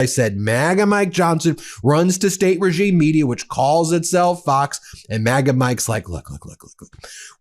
I said MAGA Mike Johnson runs to state regime media, which calls itself Fox, and MAGA Mike's like, look.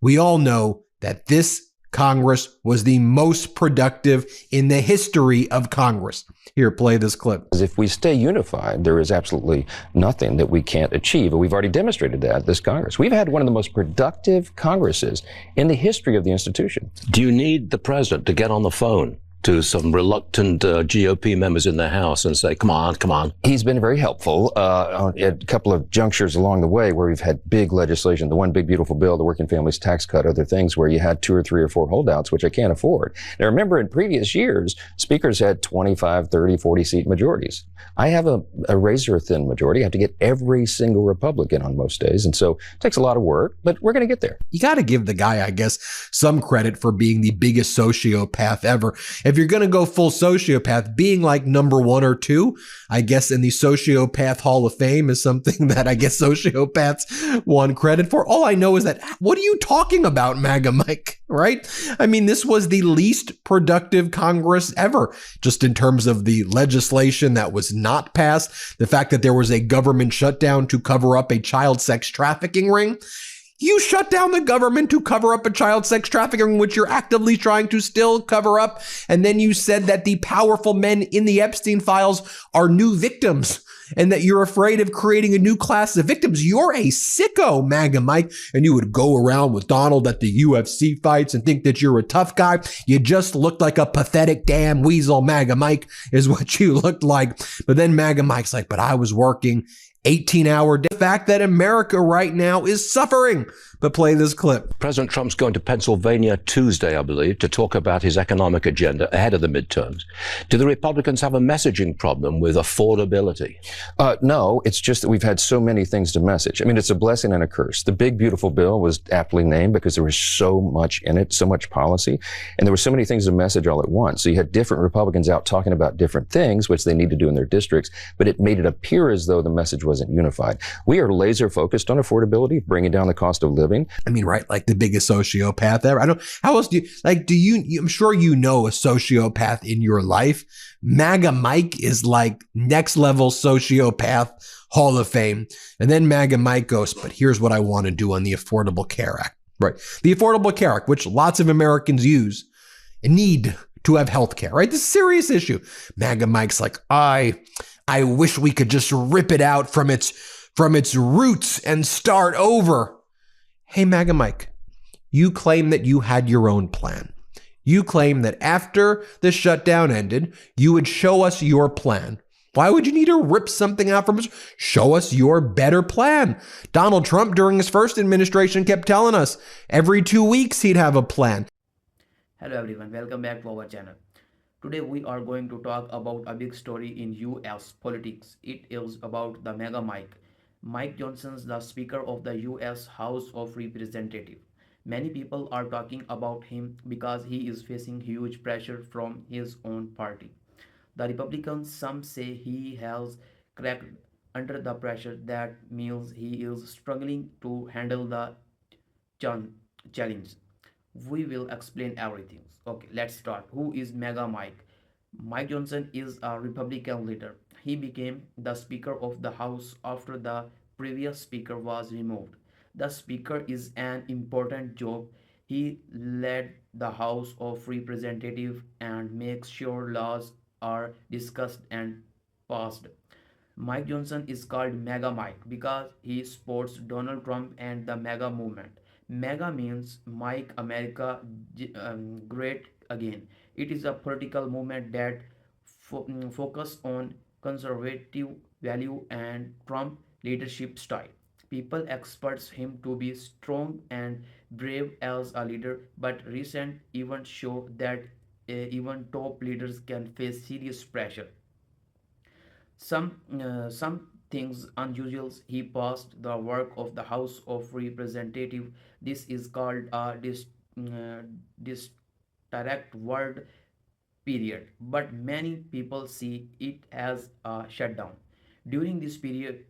We all know that this Congress was the most productive in the history of Congress. Here, play this clip. If we stay unified, there is absolutely nothing that we can't achieve. And we've already demonstrated that this Congress. We've had one of the most productive Congresses in the history of the institution. Do you need the president to get on the phone to some reluctant GOP members in the House and say, come on? He's been very helpful at a couple of junctures along the way where we've had big legislation, the one big beautiful bill, the working families tax cut, other things where you had 2 or 3 or 4 holdouts, which I can't afford. Now, remember, in previous years, speakers had 25, 30, 40 seat majorities. I have a razor thin majority. I have to get every single Republican on most days. And so it takes a lot of work, but we're going to get there. You got to give the guy, I guess, some credit for being the biggest sociopath ever. If you're going to go full sociopath, being like number 1 or 2, I guess in the Sociopath Hall of Fame is something that I guess sociopaths want credit for. All I know is that, what are you talking about, MAGA Mike, right? I mean, this was the least productive Congress ever, just in terms of the legislation that was not passed, the fact that there was a government shutdown to cover up a child sex trafficking ring. You shut down the government to cover up a child sex trafficking, which you're actively trying to still cover up. And then you said that the powerful men in the Epstein files are new victims and that you're afraid of creating a new class of victims. You're a sicko, MAGA Mike. And you would go around with Donald at the UFC fights and think that you're a tough guy. You just looked like a pathetic damn weasel, MAGA Mike, is what you looked like. But then MAGA Mike's like, but I was working 18-hour day. The fact that America right now is suffering. But play this clip. President Trump's going to Pennsylvania Tuesday, I believe, to talk about his economic agenda ahead of the midterms. Do the Republicans have a messaging problem with affordability? No, it's just that we've had so many things to message. I mean, it's a blessing and a curse. The big, beautiful bill was aptly named because there was so much in it, so much policy, and there were so many things to message all at once. So you had different Republicans out talking about different things, which they need to do in their districts, but it made it appear as though the message wasn't unified. We are laser focused on affordability, bringing down the cost of living. I mean, right, like the biggest sociopath ever. How else I'm sure you know a sociopath in your life. MAGA Mike is like next level sociopath Hall of Fame. And then MAGA Mike goes, but here's what I want to do on the Affordable Care Act, right? The Affordable Care Act, which lots of Americans use and need to have health care, right? This is a serious issue. MAGA Mike's like, I wish we could just rip it out from its roots and start over. Hey, MAGA Mike, you claim that you had your own plan. You claim that after the shutdown ended, you would show us your plan. Why would you need to rip something out from us? Show us your better plan. Donald Trump, during his first administration, kept telling us every 2 weeks he'd have a plan. Hello everyone, welcome back to our channel. Today we are going to talk about a big story in US politics. It is about the MAGA Mike. Mike Johnson, the Speaker of the US House of Representatives. Many people are talking about him because he is facing huge pressure from his own party. The Republicans, some say he has cracked under the pressure. That means he is struggling to handle the challenge. We will explain everything. Okay, let's start. Who is MAGA Mike? Mike Johnson is a Republican leader. He became the Speaker of the House after the previous Speaker was removed. The Speaker is an important job. He led the House of Representatives and makes sure laws are discussed and passed. Mike Johnson is called MAGA Mike because he supports Donald Trump and the MAGA movement. MAGA means Make America Great Again. It is a political movement that focuses on conservative value and Trump leadership style. People expect him to be strong and brave as a leader, but recent events show that even top leaders can face serious pressure. Some things unusual. He passed the work of the House of Representatives. This is called a direct word period, but many people see it as a shutdown. During this period,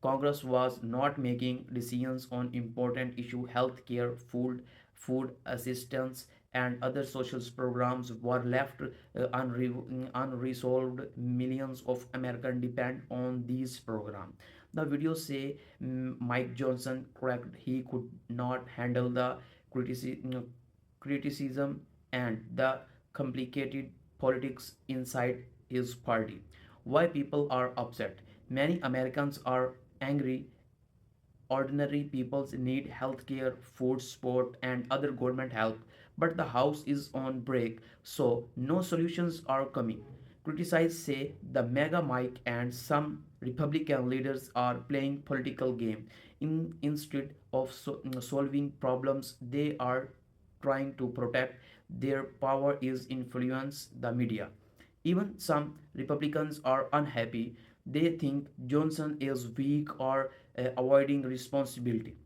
Congress was not making decisions on important issues: health care, food assistance, and other social programs were left unresolved. Millions of Americans depend on these programs. The video say Mike Johnson correct he could not handle the criticism and the complicated politics inside his party. Why people are upset? Many Americans are angry. Ordinary people need healthcare, food support, and other government help, but the house is on break, so no solutions are coming. Criticized say the mega Mike and some Republican leaders are playing political game. Instead of solving problems, they are trying to protect their power is influence the media. Even some Republicans are unhappy. They think Johnson is weak or avoiding responsibility.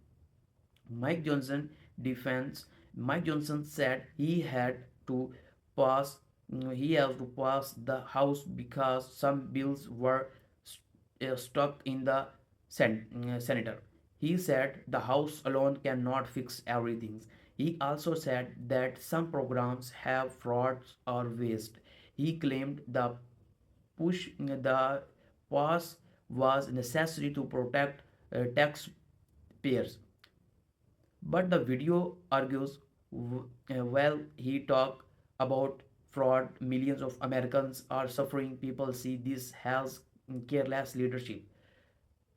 Mike Johnson defends. Mike Johnson said to pass he has to pass the House because some bills were stuck in the senator. He said the House alone cannot fix everything. He also said that some programs have frauds or waste. He claimed the pass was necessary to protect taxpayers. But the video argues well he talked about fraud. Millions of Americans are suffering. People see this as careless leadership.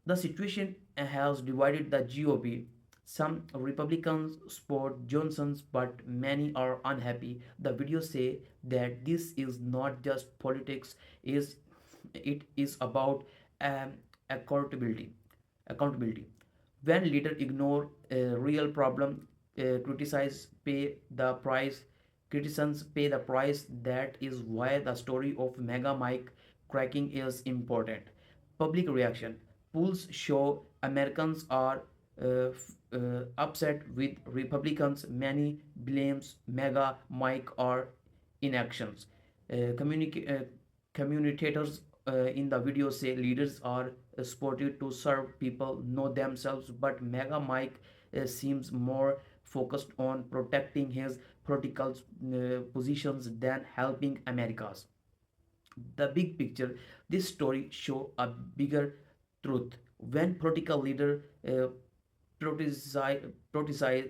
The situation has divided the GOP. Some Republicans support Johnson's, but many are unhappy. The videos say that this is not just politics; is it is about um, accountability. Accountability. When leaders ignore a real problem, criticize pay the price. Citizens pay the price. That is why the story of Mega Mike cracking is important. Public reaction. Polls show Americans are upset with Republicans. Many blames Mega Mike or inactions. Communicators in the video say leaders are supported to serve people, know themselves, but Mega Mike seems more focused on protecting his political positions than helping Americans. The big picture, this story show a bigger truth. When political leader prioritize, prioritize,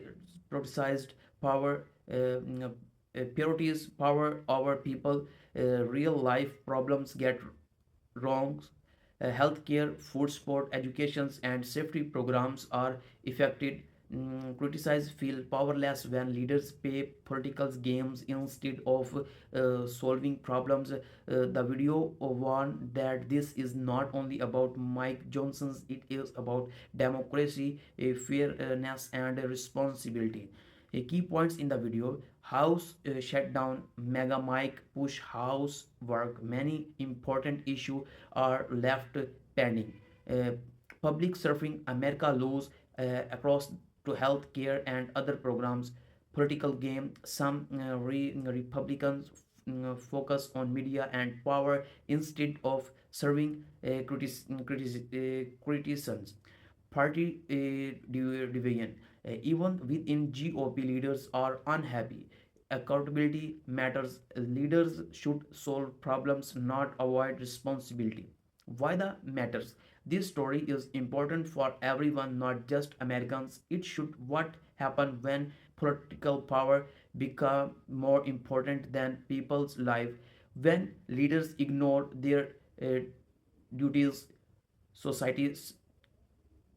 prioritized power priorities power over people, real life problems get wrong. Healthcare, food support, educations, and safety programs are affected. Criticize feel powerless when leaders play political games instead of solving problems. The video warned that this is not only about Mike Johnson's; it is about democracy, fairness, and responsibility. Key points in the video: House shut down, Mega Mike push House work. Many important issues are left pending. Uh, Public surfing, America lose across to health care and other programs. Political game, some Republicans focus on media and power instead of serving criticisms. Party division. Even within GOP, leaders are unhappy. Accountability matters. Leaders should solve problems, not avoid responsibility. Why the matters? This story is important for everyone, not just Americans. It should what happen when political power become more important than people's life. When leaders ignore their duties, society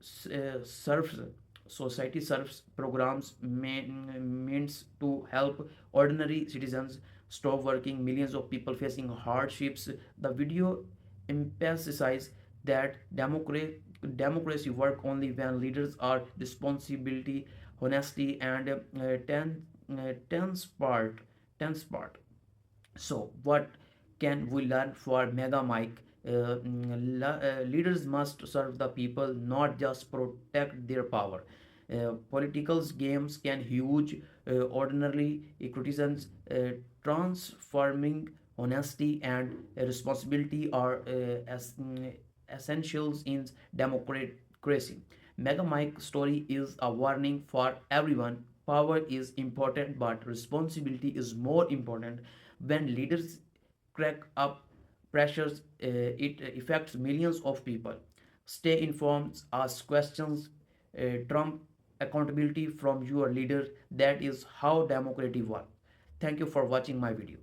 serves society serves programs means to help ordinary citizens stop working. Millions of people facing hardships. The video emphasizes that democracy work only when leaders are responsibility, honesty, and tense part. So, what can we learn for Mega Mike? Leaders must serve the people, not just protect their power. Political games can huge ordinarily citizens. Transforming honesty and responsibility are essentials in democracy. Mega Mike story is a warning for everyone. Power is important, but responsibility is more important. When leaders crack up pressures, it affects millions of people. Stay informed, ask questions, trump accountability from your leader. That is how democracy works. Thank you for watching my video.